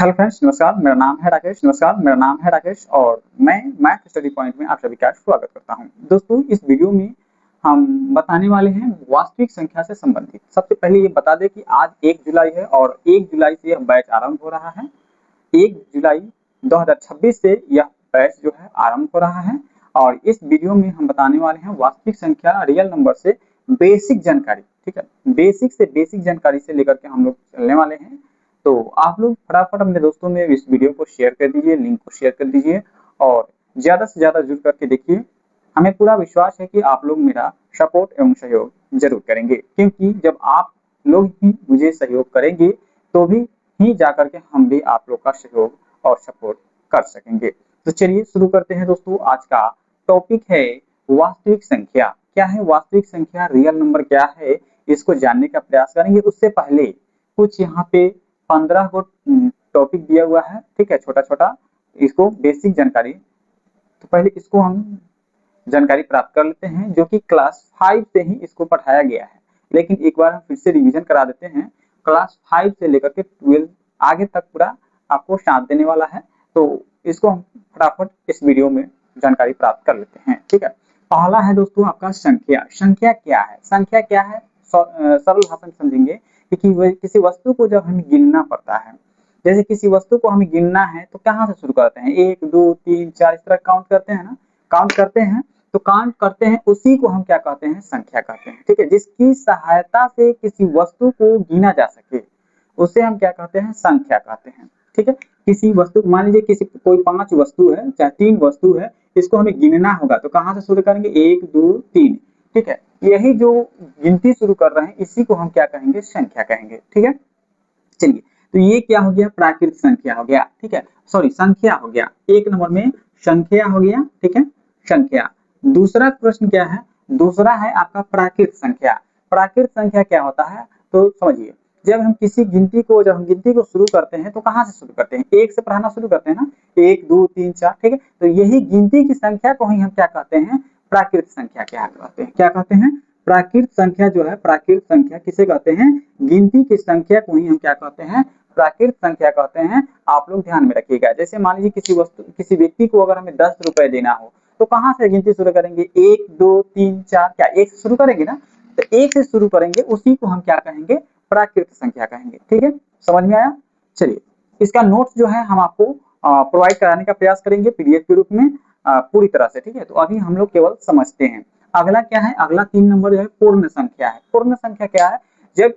Hello friends, नमस्कार। मेरा नाम है राकेश और मैं मैथ स्टडी पॉइंट में आप सभी का स्वागत करता हूं। दोस्तों, इस वीडियो में हम बताने वाले हैं वास्तविक संख्या से संबंधित। सबसे पहले ये बता दें कि आज 1 जुलाई है और 1 जुलाई से यह बैच आरंभ हो रहा है। 1 जुलाई 2026 से यह बैच जो है आरंभ हो रहा है और इस वीडियो में हम बताने वाले हैं वास्तविक संख्या रियल नंबर से बेसिक जानकारी। ठीक है, बेसिक से बेसिक जानकारी से लेकर के हम लोग चलने वाले हैं। तो आप लोग फटाफट अपने दोस्तों में इस वीडियो को शेयर कर दीजिए, लिंक को शेयर कर दीजिए और ज्यादा से ज्यादा जुड़ करके देखिए। हमें पूरा विश्वास है कि आप लोग मेरा सपोर्ट एवं सहयोग जरूर करेंगे, क्योंकि जब आप लोग ही मुझे सहयोग करेंगे तो भी ही जाकर के हम भी आप लोग का सहयोग और सपोर्ट कर सकेंगे। तो चलिए शुरू करते हैं दोस्तों। आज का टॉपिक है वास्तविक संख्या। क्या है वास्तविक संख्या, रियल नंबर क्या है, इसको जानने का प्रयास करेंगे। उससे पहले कुछ यहाँ पे 15 को टॉपिक दिया हुआ है, ठीक है, छोटा छोटा, इसको बेसिक जानकारी। तो पहले इसको हम जानकारी प्राप्त कर लेते हैं, जो कि क्लास 5 से ही इसको पढ़ाया गया है, लेकिन एक बार हम फिर से रिवीजन करा देते हैं। क्लास 5 से लेकर के 12 आगे तक पूरा आपको साथ देने वाला है, तो इसको हम फटाफट इस वीडियो में जानकारी प्राप्त कर लेते हैं। ठीक है, पहला है दोस्तों आपका संख्या। संख्या क्या है? संख्या क्या है सरल भाषा में समझेंगे कि किसी वस्तु को जब हमें गिनना पड़ता है, जैसे किसी वस्तु को हमें गिनना है तो कहाँ से शुरू करते हैं? 1 2 3 4 इस तरह काउंट करते हैं ना, काउंट करते हैं। तो काउंट करते हैं, उसी को हम क्या कहते हैं? संख्या कहते हैं। ठीक है, जिसकी सहायता से किसी वस्तु को गिना जा सके उसे हम क्या कहते हैं? संख्या कहते हैं। ठीक है, किसी वस्तु, मान लीजिए किसी कोई 5 वस्तु है, चाहे 3 वस्तु है, इसको हमें गिनना होगा तो कहाँ से शुरू करेंगे? 1 2 3। ठीक है, यही जो गिनती शुरू कर रहे हैं इसी को हम क्या कहेंगे? संख्या कहेंगे। ठीक है, चलिए, तो ये क्या हो गया? प्राकृत संख्या हो गया। ठीक है, सॉरी, संख्या हो गया। एक नंबर में संख्या हो गया। ठीक है, संख्या। दूसरा प्रश्न क्या है? दूसरा है आपका प्राकृत संख्या। प्राकृत संख्या क्या होता है? तो समझिए, जब हम गिनती को शुरू करते हैं तो कहाँ से शुरू करते हैं? 1 से पढ़ाना शुरू करते हैं ना, 1 2 3 4। ठीक है, तो यही गिनती की संख्या को ही हम क्या कहते हैं? प्राकृत संख्या क्या कहते हैं? क्या कहते हैं? प्राकृत संख्या जो है, प्राकृत संख्या किसे कहते हैं? गिनती की संख्या को ही हम क्या कहते हैं? प्राकृत संख्या कहते हैं। आप लोग ध्यान में रखिएगा। जैसे मान लीजिए किसी व्यक्ति को अगर हमें 10 रुपए देना हो तो कहाँ से गिनती शुरू करेंगे? 1 2 3 4, क्या 1 से शुरू करेंगे ना? तो 1 से शुरू करेंगे, उसी को हम क्या कहेंगे? प्राकृत संख्या कहेंगे। ठीक है, समझ में आया? चलिए, इसका नोट्स जो है हम आपको प्रोवाइड कराने का प्रयास करेंगे पीडीएफ के रूप में पूरी तरह से। ठीक है, तो अभी हम लोग केवल समझते हैं। अगला क्या है? अगला 3 नंबर जो है पूर्ण संख्या है। पूर्ण संख्या क्या है? जब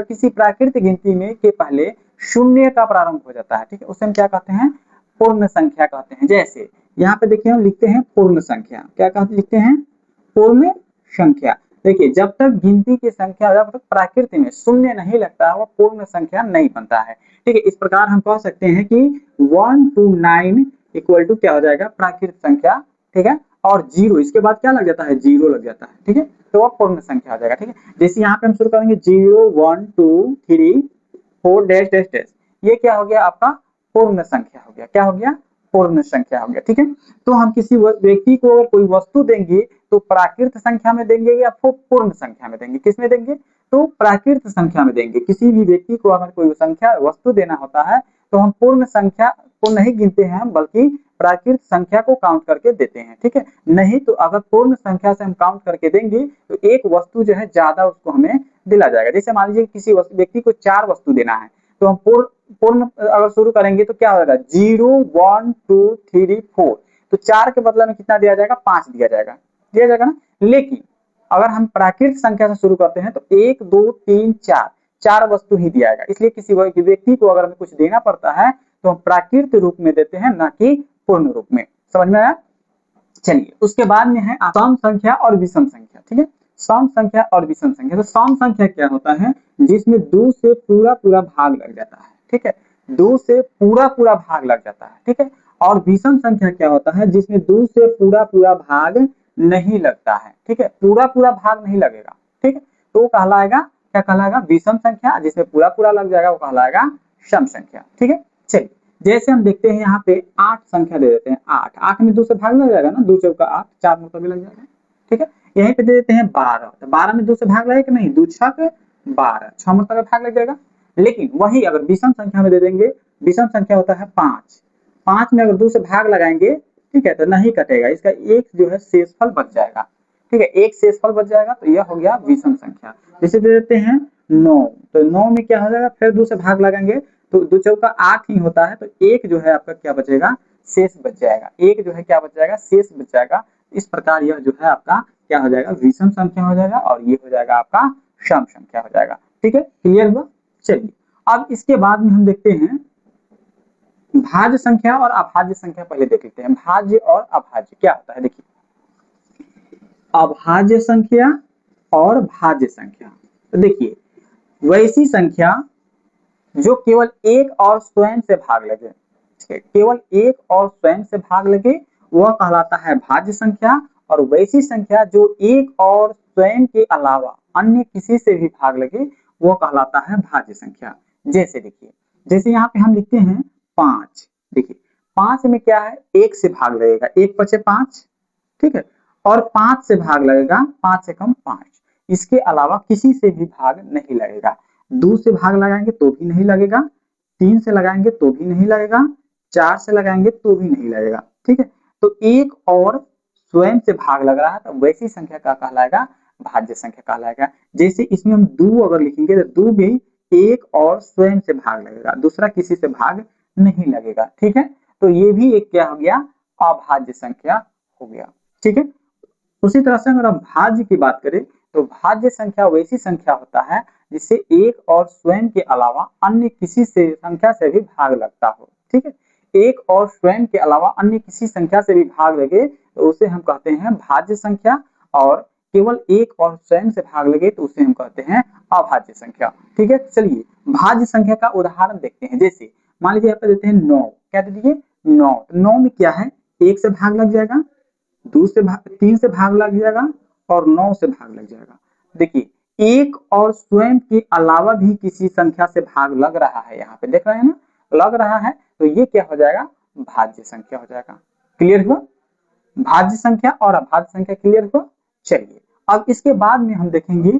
किसी प्राकृतिक गिनती में के पहले शून्य का प्रारंभ हो जाता है, ठीक है, उसे हम क्या कहते हैं? पूर्ण संख्या कहते हैं। जैसे यहाँ पे देखिए हम लिखते हैं पूर्ण संख्या। क्या कहते लिखते हैं? पूर्ण संख्या। देखिए, जब तक गिनती की संख्या, जब तक प्राकृत में शून्य नहीं लगता है, वह पूर्ण संख्या नहीं बनता है। ठीक है, इस प्रकार हम कह सकते हैं कि 1 to 9 इक्वल टू क्या हो जाएगा? प्राकृत संख्या। ठीक है, और 0 इसके बाद क्या लग जाता है? 0 लग जाता है। ठीक है, तो वह पूर्ण संख्या हो जाएगा। ठीक है, जैसे यहाँ पे हम शुरू करेंगे 0 1 2 3 4 डैश डैश डैश, ये क्या हो गया? आपका पूर्ण संख्या हो गया। क्या हो गया? पूर्ण संख्या हो गया। ठीक है, तो हम किसी व्यक्ति को अगर कोई वस्तु देंगे तो प्राकृत संख्या में देंगे या पूर्ण संख्या में देंगे? किस में देंगे? तो प्राकृत संख्या में देंगे। किसी भी व्यक्ति को अगर कोई संख्या वस्तु देना होता है तो हम पूर्ण संख्या को नहीं गिनते हैं, बल्कि प्राकृत संख्या को काउंट करके देते हैं। ठीक है, नहीं तो अगर पूर्ण संख्या से हम काउंट करके देंगे तो एक वस्तु जो है ज्यादा उसको हमें दिला जाएगा। जैसे मान लीजिए किसी व्यक्ति को 4 वस्तु देना है तो हम पूर्ण अगर शुरू करेंगे तो क्या होगा? 0 1 2 3 4, तो 4 के बदले में कितना दिया जाएगा? 5 दिया जाएगा ना। लेकिन अगर हम प्राकृत संख्या से शुरू करते हैं तो 1 2 3 4, 4 वस्तु ही दिया जाएगा। इसलिए किसी व्यक्ति को अगर हमें कुछ देना पड़ता है तो हम प्राकृत रूप में देते हैं, ना कि पूर्ण रूप में। समझ में आया? चलिए, उसके बाद में है सम संख्या और विषम संख्या। ठीक है, सम संख्या और विषम संख्या। तो सम संख्या क्या होता है? जिसमें 2 से पूरा पूरा भाग लग जाता है। ठीक है, 2 से पूरा पूरा भाग लग जाता है। ठीक है, और विषम संख्या क्या होता है? जिसमें 2 से पूरा पूरा भाग नहीं लगता है। ठीक है, पूरा पूरा भाग नहीं लगेगा। ठीक है, तो वो कहलाएगा, क्या कहलाएगा? विषम संख्या। जिसमें पूरा पूरा लग जाएगा वो कहलाएगा सम संख्या। ठीक है, चलिए, जैसे हम देखते हैं यहाँ पे 8 संख्या दे देते हैं। 8 में 2 से भाग लग जाएगा ना, 2 चौका 8, 4 मतलब लग जाएगा। ठीक है, यहीं पे दे देते हैं 12, तो 12 में 2 से भाग लगेगा कि नहीं? 2 छक 12, 6 मतलब भाग लग जाएगा। लेकिन वही अगर विषम संख्या में दे देंगे, विषम संख्या होता है 5, 5 में अगर 2 से भाग लगाएंगे, ठीक है, तो नहीं कटेगा, इसका एक जो है शेषफल बच जाएगा, ठीक है, एक शेषफल बच जाएगा, तो यह हो गया विषम संख्या। जैसे दे देते हैं 9, तो 9 में क्या हो जाएगा, फिर 2 से भाग लगाएंगे तो 2 चौका 8 ही होता है, तो एक जो है आपका क्या बचेगा, शेष बच जाएगा, एक जो है क्या बच जाएगा, शेष बच जाएगा। इस प्रकार यह जो है आपका क्या हो जाएगा, विषम संख्या हो जाएगा, और ये हो जाएगा आपका सम संख्या हो जाएगा। ठीक है, क्लियर हुआ। चलिए अब इसके बाद में हम देखते हैं भाज्य संख्या और अभाज्य संख्या। पहले देख लेते हैं भाज्य और अभाज्य क्या होता है। देखिए अभाज्य संख्या और भाज्य संख्या, तो देखिए वैसी संख्या जो केवल एक और स्वयं से भाग लगे, केवल एक और स्वयं से भाग लगे वह कहलाता है भाज्य संख्या, और वैसी संख्या जो एक और स्वयं के अलावा अन्य किसी से भी भाग लगे वो कहलाता है भाज्य संख्या। जैसे देखिए, जैसे यहाँ पे हम लिखते हैं 5, देखिए 5 में क्या है, एक से भाग लगेगा, एक बचे 5, ठीक है, और 5 से भाग लगेगा 5 से कम 5, इसके अलावा किसी से भी भाग नहीं लगेगा। 2 से भाग लगाएंगे तो भी नहीं लगेगा, 3 से लगाएंगे तो भी नहीं लगेगा, 4 से लगाएंगे तो भी नहीं लगेगा। ठीक है, तो एक और स्वयं से भाग लग रहा है तो वैसी संख्या का कहलाएगा भाज्य संख्या कहलाएगा। जैसे इसमें हम 2 अगर लिखेंगे तो 2 भी एक और स्वयं से भाग लगेगा, दूसरा किसी से भाग नहीं लगेगा। ठीक है, तो ये भी एक क्या हो गया, अभाज्य संख्या हो गया। ठीक है, उसी तरह से अगर हम भाज्य की बात करें तो भाज्य संख्या वैसी संख्या होता है जिससे एक और स्वयं के अलावा अन्य किसी से संख्या से भी भाग लगता हो। ठीक है, एक और स्वयं के अलावा अन्य किसी संख्या से भी भाग लगे तो उसे हम कहते हैं भाज्य संख्या, और केवल एक और स्वयं से भाग लगे तो उसे हम कहते हैं अभाज्य संख्या। ठीक है, चलिए भाज्य संख्या का उदाहरण देखते हैं। जैसे मान लीजिए यहाँ पे देते हैं 9, क्या दे दीजिए 9, 9 में क्या है, एक से भाग लग जाएगा, 2 से भाग, 3 से भाग लग जाएगा और 9 से भाग लग जाएगा। देखिए एक और स्वयं के अलावा भी किसी संख्या से भाग लग रहा है, यहाँ पे देख रहे हैं ना, लग रहा है, तो ये क्या हो जाएगा, भाज्य संख्या हो जाएगा। क्लियर हुआ, भाज्य संख्या और अभाज्य संख्या क्लियर हुआ। चलिए अब इसके बाद में हम देखेंगे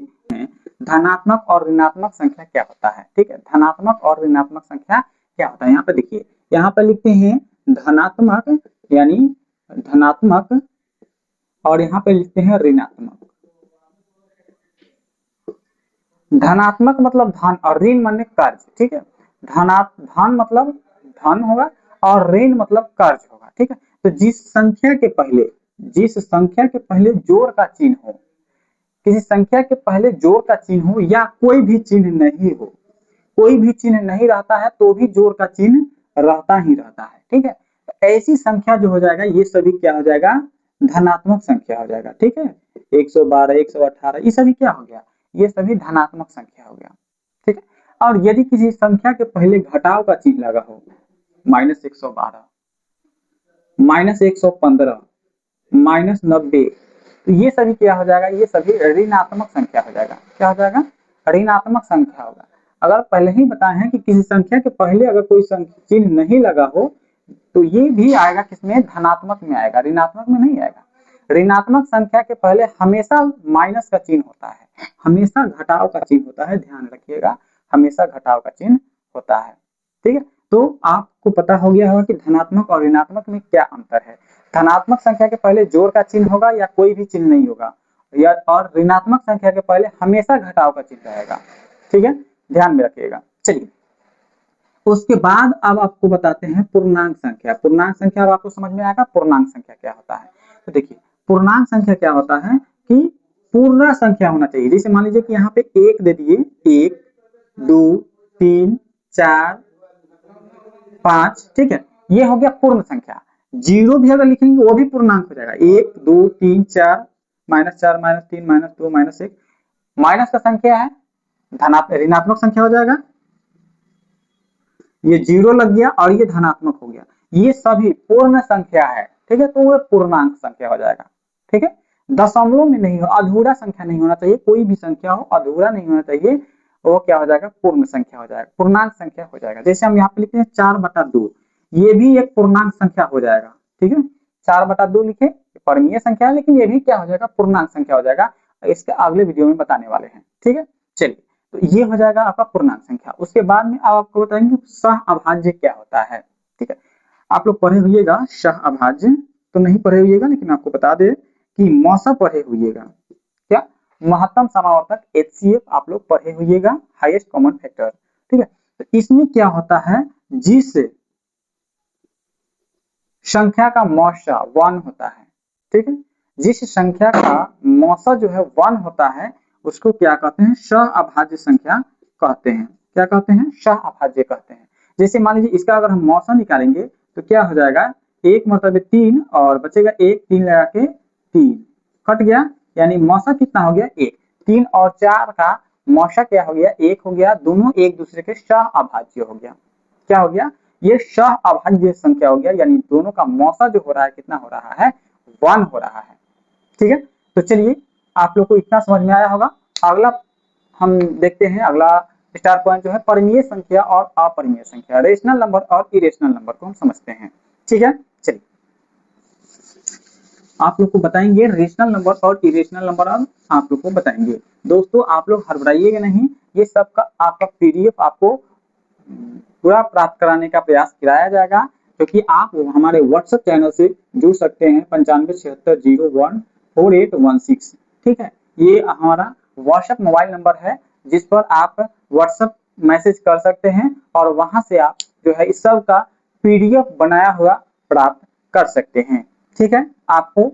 धनात्मक और ऋणात्मक संख्या क्या होता है। ठीक है, धनात्मक और ऋणात्मक संख्या क्या होता है। यहाँ पे देखिए, यहाँ पे लिखते हैं धनात्मक यानी धनात्मक, और यहाँ पे लिखते हैं ऋणात्मक। धनात्मक मतलब धन और ऋण माने कर्ज। ठीक है, धन मतलब धन होगा और ऋण मतलब कर्ज होगा। ठीक है, तो जिस संख्या के पहले जोड़ का चिन्ह हो, किसी संख्या के पहले जोड़ का चिन्ह हो या कोई भी चिन्ह नहीं हो, कोई भी चिन्ह नहीं रहता है तो भी जोड़ का चिन्ह रहता ही रहता है। ठीक है, तो ऐसी संख्या जो हो जाएगा ये सभी क्या हो जाएगा, धनात्मक संख्या हो जाएगा। ठीक है, 112, 118 ये सभी क्या हो गया, ये सभी धनात्मक संख्या हो गया। ठीक है, और यदि किसी संख्या के पहले घटाव का चिन्ह लगा हो, -112, -115, -90, तो ये सभी क्या हो जाएगा, ये सभी ऋणात्मक संख्या हो जाएगा। क्या हो जाएगा, ऋणात्मक संख्या होगा। अगर पहले ही बताए हैं कि किसी संख्या के पहले अगर कोई चिन्ह नहीं लगा हो तो ये भी आएगा किसमें, धनात्मक में आएगा, ऋणात्मक में नहीं आएगा। ऋणात्मक संख्या के पहले हमेशा माइनस का चिन्ह होता है, हमेशा घटाव का चिन्ह होता है, ध्यान रखिएगा, हमेशा घटाव का चिन्ह होता है। ठीक है, तो आपको पता हो गया होगा कि धनात्मक और ऋणात्मक में क्या अंतर है। धनात्मक संख्या के पहले जोड़ का चिन्ह होगा या कोई भी चिन्ह नहीं होगा, या और ऋणात्मक संख्या के पहले हमेशा घटाव का चिन्ह रहेगा। ठीक है, ध्यान में रखिएगा। चलिए उसके बाद अब आपको बताते हैं पूर्णांक संख्या। पूर्णांक संख्या अब आपको समझ में आएगा पूर्णांक संख्या क्या होता है। तो देखिए पूर्णांक संख्या क्या होता है कि पूर्ण संख्या होना चाहिए। जैसे मान लीजिए कि यहाँ पे 1 दे दिए, 1 2 3 4 5, ठीक है, ये हो गया पूर्ण संख्या। 0 भी अगर लिखेंगे वो भी पूर्णांक हो जाएगा, 1 2 3 4 -4 -3 -2 -1, माइनस का संख्या है ऋणात्मक संख्या हो जाएगा, ये 0 लग गया और ये धनात्मक हो गया, ये सभी पूर्ण संख्या है। ठीक है, तो वो पूर्णांक संख्या हो जाएगा। ठीक है, दशमलव में नहीं हो, अधूरा संख्या नहीं होना चाहिए, कोई भी संख्या हो अधूरा नहीं होना चाहिए, वो क्या हो जाएगा, पूर्ण संख्या हो जाएगा, पूर्णांक संख्या हो जाएगा। जैसे हम यहाँ पे लिखते हैं 4/2, ये भी एक पूर्णांक संख्या हो जाएगा। ठीक है, 4/2 लिखे, परमीय संख्या है लेकिन ये भी क्या हो जाएगा, पूर्णांक संख्या हो जाएगा। इसके अगले वीडियो में बताने वाले हैं। ठीक है, चलिए तो ये हो जाएगा आपका पूर्णांक संख्या। उसके बाद में अब आपको बताएंगे सह अभाज्य क्या होता है। ठीक है, आप लोग पढ़े हुइएगा सह अभाज्य, तो नहीं पढ़े हुइएगा लेकिन आपको बता दे कि मौसा पढ़े हुइएगा। क्या? महत्तम समावर्तक HCF आप लोग पढ़े हुइएगा, हाईएस्ट कॉमन फैक्टर। ठीक है, तो इसमें क्या होता है, जिस संख्या का मौसा 1 होता है, ठीक है, जिस संख्या का मौसा जो है 1 होता है उसको क्या कहते हैं, सह अभाज्य संख्या कहते हैं। क्या कहते हैं? सह अभाज्य कहते हैं। जैसे मान लीजिए इसका अगर हम मौसा निकालेंगे तो क्या हो जाएगा, 1 मरतबे 3 और बचेगा 1, 3 लगा के 3 कट गया, यानी मौसा कितना हो गया 1। 3 और 4 का मौसा क्या हो गया, 1 हो गया। दोनों एक दूसरे के सह अभाज्य हो गया। क्या हो गया, ये सह अभाज्य संख्या हो गया, यानी दोनों का मौसा जो हो रहा है कितना हो रहा है, 1 हो रहा है। ठीक है, तो चलिए आप लोग को इतना समझ में आया होगा। अगला हम देखते हैं, अगला स्टार पॉइंट जो है परिमेय संख्या और अपरिमेय संख्या, रेशनल नंबर और इरेशनल नंबर को हम समझते हैं। ठीक है, चलिए आप लोग को बताएंगे रेशनल नंबर और इरेशनल नंबर, अब आप लोग को बताएंगे। दोस्तों आप लोग हड़बड़ाइएगा नहीं, ये सब का आपका PDF आपको पूरा प्राप्त कराने का प्रयास कराया जाएगा, क्योंकि आप हमारे WhatsApp चैनल से जुड़ सकते हैं 9576014816। ठीक है, ये हमारा WhatsApp मोबाइल नंबर है जिस पर आप WhatsApp मैसेज कर सकते हैं और वहां से आप जो है इस सब का PDF बनाया हुआ प्राप्त कर सकते हैं। ठीक है, आपको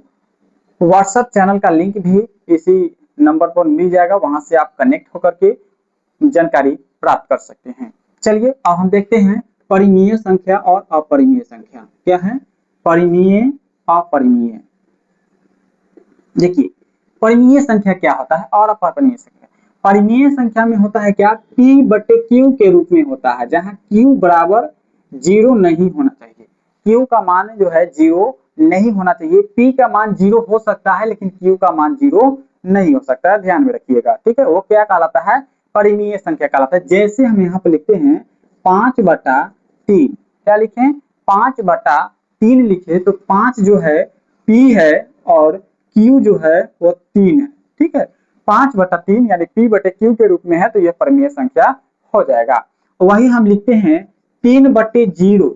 WhatsApp चैनल का लिंक भी इसी नंबर पर मिल जाएगा, वहां से आप कनेक्ट होकर के जानकारी प्राप्त कर सकते हैं। चलिए अब हम देखते हैं परिमेय संख्या और अपरिमेय संख्या क्या है। परिमेय, अपरिमेय। देखिए परिमेय संख्या क्या होता है और अपरिमेय संख्या। परिमेय संख्या में होता है क्या, P/Q के रूप में होता है, जहां Q बराबर 0 नहीं होना चाहिए। Q का मान जो है 0 नहीं होना चाहिए। P का मान 0 हो सकता है लेकिन Q का मान 0 नहीं हो सकता है, ध्यान में रखिएगा। ठीक है, वो क्या कहलाता है, परिमेय संख्या कहलाता है। जैसे हम यहाँ पे लिखते हैं 5/3, क्या लिखें, 5/3 लिखे तो 5 जो है P है और Q जो है वो 3 है। ठीक है, 5/3 यानी P/Q के रूप में है, तो यह परिमेय संख्या हो जाएगा। वही हम लिखते हैं 3/0,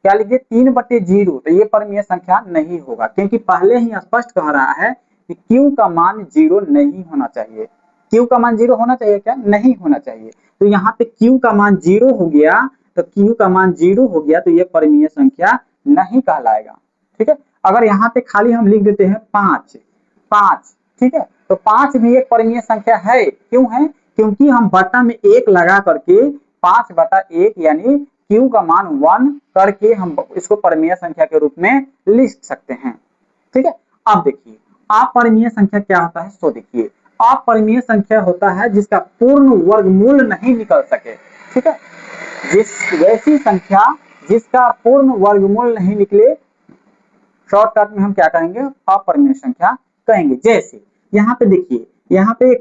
क्या लिखिए 3/0, तो ये परिमेय संख्या नहीं होगा, क्योंकि पहले ही स्पष्ट कह रहा है कि Q का मान 0 नहीं होना चाहिए। Q का मान 0 होना चाहिए क्या, नहीं होना चाहिए। तो यहाँ पे Q का मान 0 हो गया, तो Q का मान 0 हो गया तो ये परिमेय संख्या नहीं कहलाएगा। ठीक है, अगर यहाँ पे खाली हम लिख देते हैं 5, ठीक है, तो 5 भी एक परिमेय संख्या है। क्यों है, क्योंकि हम बटा में 1 लगा करके 5/1 यानी Q का मान 1 करके हम इसको परिमेय संख्या के रूप में लिख सकते हैं। ठीक है, अब देखिए अपरिमेय संख्या क्या होता है, सो देखिए अपरिमेय संख्या होता है जिसका पूर्ण वर्गमूल नहीं निकल सके। ठीक है, जिस वैसी संख्या जिसका पूर्ण वर्गमूल नहीं निकले, शॉर्टकट में हम क्या कहेंगे, अपरिमेय संख्या कहेंगे। जैसे यहाँ पे देखिए, यहाँ पे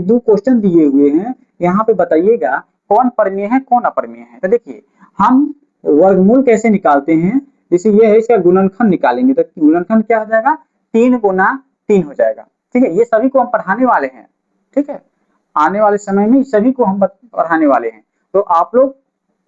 दो क्वेश्चन दिए हुए हैं, यहाँ पे बताइएगा कौन परिमेय है कौन अपरिमेय है। तो देखिए हम वर्गमूल कैसे निकालते हैं, जैसे ये है इसका गुणनखंड निकालेंगे तो गुणनखंड क्या हो जाएगा, 3 गुना 3 हो जाएगा। ठीक है, ये सभी को हम पढ़ाने वाले हैं। ठीक है, आने वाले समय में सभी को हम पढ़ाने वाले हैं, तो आप लोग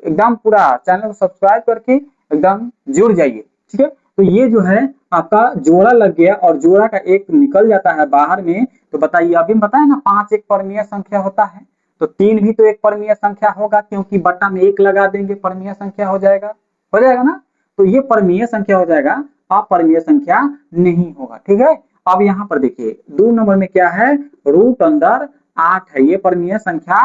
एकदम पूरा चैनल को सब्सक्राइब करके एकदम जुड़ जाइए। ठीक है, तो ये जो है आपका जोड़ा लग गया और जोड़ा का एक निकल जाता है बाहर में, तो बताइए अभी बताए ना 5 एक परिमेय संख्या होता है, तो 3 भी तो एक परिमेय संख्या होगा, क्योंकि बटा में 1 लगा देंगे परिमेय संख्या हो जाएगा ना। तो ये परिमेय संख्या हो जाएगा, अपरिमेय संख्या नहीं होगा। ठीक है, अब यहाँ पर देखिए 2 नंबर में क्या है, √8 है, ये परिमेय संख्या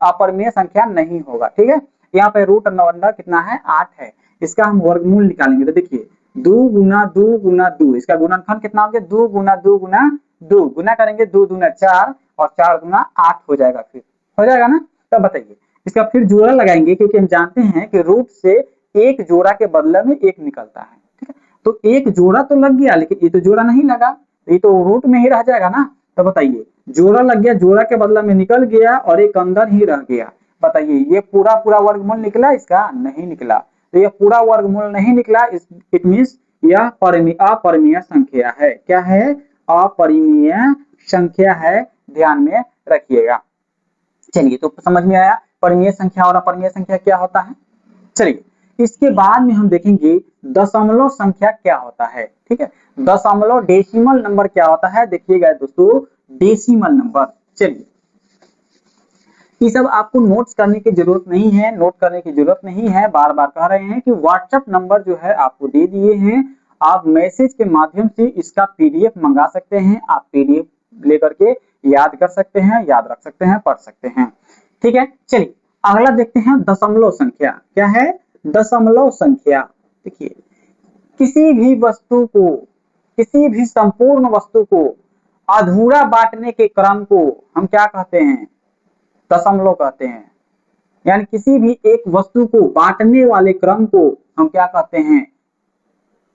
अपरिमेय संख्या नहीं होगा। ठीक है, यहाँ पे √अंदर कितना है, 8 है। इसका हम वर्गमूल निकालेंगे तो देखिए 2 गुना 2 गुना 2, इसका गुणनखंड कितना हो गया, 2 गुना 2 गुना 2, गुना करेंगे 2 दूना 4 और 4 गुना 8 हो जाएगा, फिर हो जाएगा ना। तब बताइए इसका फिर जोड़ा लगाएंगे, क्योंकि हम जानते हैं कि रूट से एक जोड़ा के बदले में एक निकलता है। ठीक है, तो एक जोड़ा तो लग गया लेकिन ये तो जोड़ा नहीं लगा, ये तो रूट में ही रह जाएगा ना। तो बताइए जोड़ा लग गया, जोड़ा के बदला में निकल गया और एक अंदर ही रह गया। बताइए ये पूरा वर्गमूल निकला, इसका नहीं निकला। तो ये पूरा वर्गमूल नहीं निकला, इट मींस यह अपरिमेय संख्या है। क्या है, अपरिमेय संख्या है, ध्यान में रखिएगा। चलिए, तो समझ में आया परिमेय संख्या और अपरिमेय संख्या क्या होता है। चलिए, इसके बाद में हम देखेंगे दशमलव संख्या क्या होता है। ठीक है, दशमलव डेसिमल नंबर क्या होता है, देखिएगा दोस्तों, डेसिमल नंबर। चलिए, ये सब आपको नोट्स करने की जरूरत नहीं है, नोट करने की जरूरत नहीं है। बार बार कह रहे हैं कि व्हाट्सएप नंबर जो है आपको दे दिए हैं, आप मैसेज के माध्यम से इसका पीडीएफ मंगा सकते हैं। आप पीडीएफ लेकर के याद कर सकते हैं, याद रख सकते हैं, पढ़ सकते हैं। ठीक है, चलिए अगला देखते हैं दशमलव संख्या। क्या है दशमलव संख्या। देखिए, किसी भी वस्तु को, किसी भी संपूर्ण वस्तु को अधूरा बांटने के क्रम को हम क्या कहते हैं, दशमलव कहते हैं। यानी किसी भी एक वस्तु को बांटने वाले क्रम को हम क्या कहते हैं,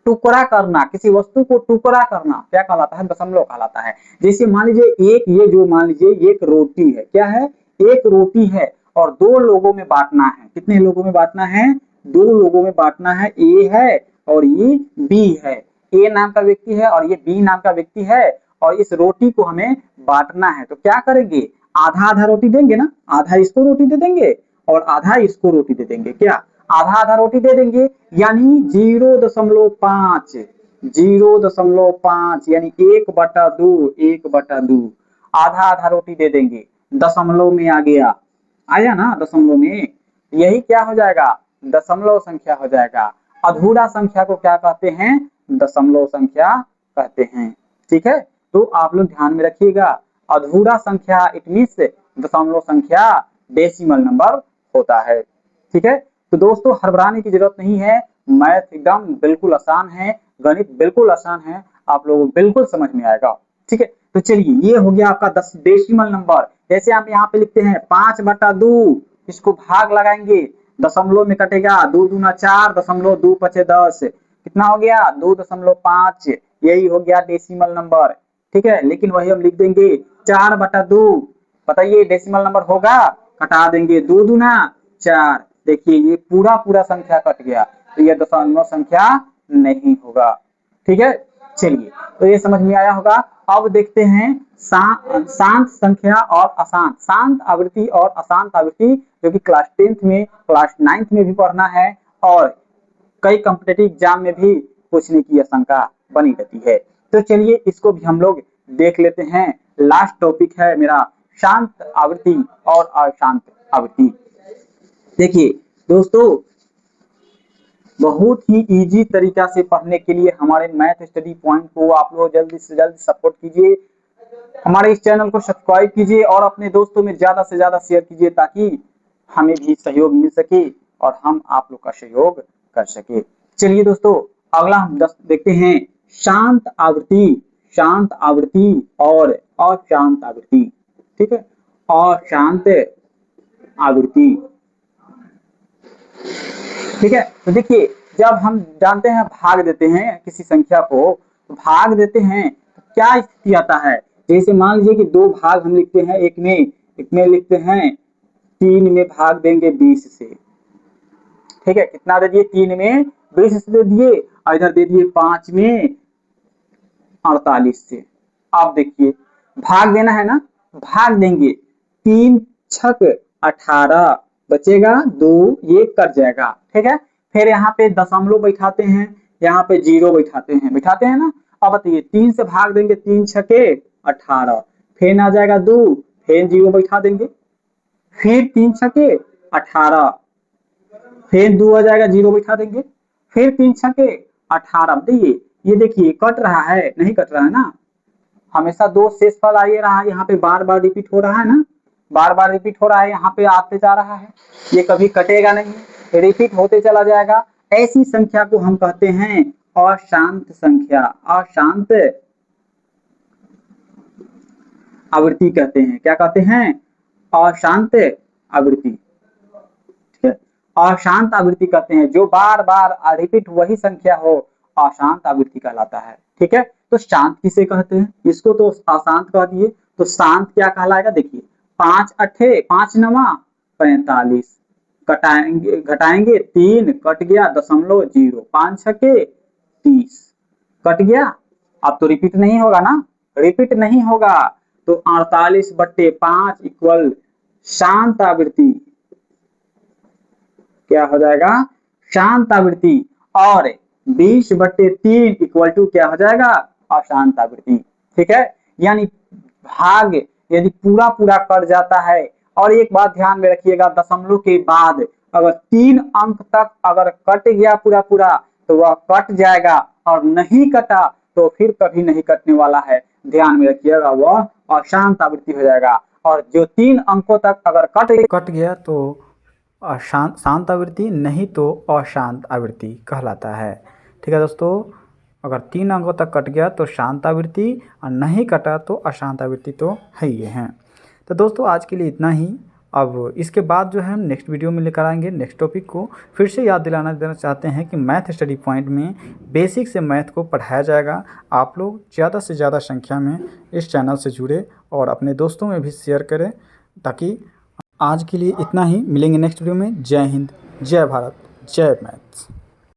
टुकड़ा करना। किसी वस्तु को टुकड़ा करना क्या कहलाता है, दशमलव कहलाता है। जैसे मान लीजिए एक, ये जो मान लीजिए एक रोटी है, क्या है, एक रोटी है और दो लोगों में बांटना है। कितने लोगों में बांटना है, दो लोगों में बांटना है। ए है और ये बी है। ए नाम का व्यक्ति है और ये बी नाम का व्यक्ति है और इस रोटी को हमें बांटना है। तो क्या करेंगे, आधा आधा रोटी देंगे ना, आधा इसको रोटी दे देंगे और आधा इसको रोटी दे देंगे। क्या, आधा आधा रोटी दे देंगे, यानी 0.5, 0.5 यानी 1/2, 1/2 आधा आधा रोटी दे देंगे। दशमलव में आ गया, आया ना दशमलव में, यही क्या हो जाएगा, दशमलव संख्या हो जाएगा। अधूरा संख्या को क्या कहते हैं, दशमलव संख्या कहते हैं। ठीक है, तो आप लोग ध्यान में रखिएगा, अधूरा संख्या इट मींस दशमलव संख्या डेसिमल नंबर होता है। ठीक है, तो दोस्तों हड़बड़ाने की जरूरत नहीं है, मैथ एकदम बिल्कुल आसान है, गणित बिल्कुल आसान है, आप लोगों को बिल्कुल समझ में आएगा। ठीक है, तो चलिए ये हो गया आपका 10 डेसिमल नंबर। जैसे आप यहाँ पे लिखते हैं 5/2, इसको भाग लगाएंगे, दशमलव में कटेगा, 2 दूना 4, दशमलव 2 पचे 10, कितना हो गया 2.5, यही हो गया डेसिमल नंबर। ठीक है, लेकिन वही हम लिख देंगे 4/2। बताइए डेसिमल नंबर होगा, कटा देंगे, 2 दूना 4, देखिए ये पूरा पूरा संख्या कट गया, तो ये दशमलव संख्या नहीं होगा। ठीक है, चलिए तो ये समझ में आया होगा। अब देखते हैं शांत संख्या और अशांत, शांत आवृत्ति और अशांत आवृत्ति, जो कि क्लास 10th में, क्लास 9th में भी पढ़ना है और कई कॉम्पिटिटिव एग्जाम में भी पूछने की आशंका बनी रहती है। तो चलिए इसको भी हम लोग देख लेते हैं। लास्ट टॉपिक है मेरा शांत आवृत्ति और अशांत आवृत्ति। देखिए दोस्तों, बहुत ही इजी तरीका से पढ़ने के लिए हमारे मैथ स्टडी पॉइंट को आप लोग जल्दी से जल्दी सपोर्ट कीजिए, हमारे इस चैनल को सब्सक्राइब कीजिए और अपने दोस्तों में ज्यादा से ज्यादा शेयर कीजिए, ताकि हमें भी सहयोग मिल सके और हम आप लोग का सहयोग कर सके। चलिए दोस्तों, अगला हम देखते हैं शांत आवृत्ति, शांत आवृत्ति और अशांत आवृत्ति। ठीक है, अशांत आवृत्ति। ठीक है, तो देखिए जब हम जानते हैं भाग देते हैं किसी संख्या को, तो भाग देते हैं तो क्या स्थिति आता है। जैसे मान लीजिए कि दो भाग हम लिखते हैं, एक में लिखते हैं 3 में भाग देंगे 20 से। ठीक है, कितना दे दिए, 3 में 20 से दे दिए और इधर दे दिए 5 में 48 से। अब देखिए भाग देना है ना, भाग देंगे, 3 छक 18, बचेगा 2, ये कट जाएगा। ठीक है, फिर यहाँ पे दशमलव बैठाते हैं, यहाँ पे 0 बैठाते हैं ना। अब बताइए 3 से भाग देंगे, 3 छके 18, फिर आ जाएगा 2, फिर 0 बैठा देंगे, फिर 3 छके 18, फिर 2 आ जाएगा, 0 बैठा देंगे, फिर 3 छके 18। बताइए ये देखिए कट रहा है, नहीं कट रहा है ना, हमेशा 2 शेषफल आ रहा है, यहाँ पे बार बार रिपीट हो रहा है ना, बार बार रिपीट हो रहा है, यहाँ पे आते जा रहा है, ये कभी कटेगा नहीं, रिपीट होते चला जाएगा। ऐसी संख्या को हम कहते हैं अशांत संख्या, अशांत आवृत्ति कहते हैं। क्या कहते हैं, अशांत आवृत्ति। ठीक है, अशांत आवृत्ति कहते हैं, जो बार बार रिपीट वही संख्या हो, अशांत आवृत्ति कहलाता है। ठीक है, तो शांत किसे कहते हैं, इसको तो अशांत कह दिए, तो शांत क्या कहलाएगा। देखिए 5 अठे 5 नवा 45, कटाएंगे घटाएंगे 3, कट गया 0.0, 5 छके 30, कट गया। अब तो रिपीट नहीं होगा ना, रिपीट नहीं होगा, तो 48/5 इक्वल शांत आवृत्ति, क्या हो जाएगा, शांत आवृत्ति। और 20/3 इक्वल टू क्या हो जाएगा, अशांत आवृत्ति। ठीक है, यानी भाग यदि पूरा पूरा कट जाता है, और एक बात ध्यान में रखिएगा, दशमलव के बाद अगर 3 अंक तक अगर कट गया पूरा पूरा तो वह कट जाएगा, और नहीं कटा तो फिर कभी नहीं कटने वाला है, ध्यान में रखिएगा, वह अशांत आवृत्ति हो जाएगा। और जो 3 अंकों तक अगर कट गया तो शांत आवृत्ति, नहीं तो अशांत आवृत्ति कहलाता है। ठीक है दोस्तों, अगर 3 अंकों तक कट गया तो शांत आवृत्ति, और नहीं कटा तो अशांत आवृत्ति तो है ही है। तो दोस्तों आज के लिए इतना ही। अब इसके बाद जो है हम नेक्स्ट वीडियो में लेकर आएंगे नेक्स्ट टॉपिक को। फिर से याद दिलाना देना चाहते हैं कि मैथ स्टडी पॉइंट में बेसिक से मैथ को पढ़ाया जाएगा। आप लोग ज़्यादा से ज़्यादा संख्या में इस चैनल से जुड़े और अपने दोस्तों में भी शेयर करें, ताकि आज के लिए इतना ही। मिलेंगे नेक्स्ट वीडियो में। जय हिंद, जय भारत, जय मैथ।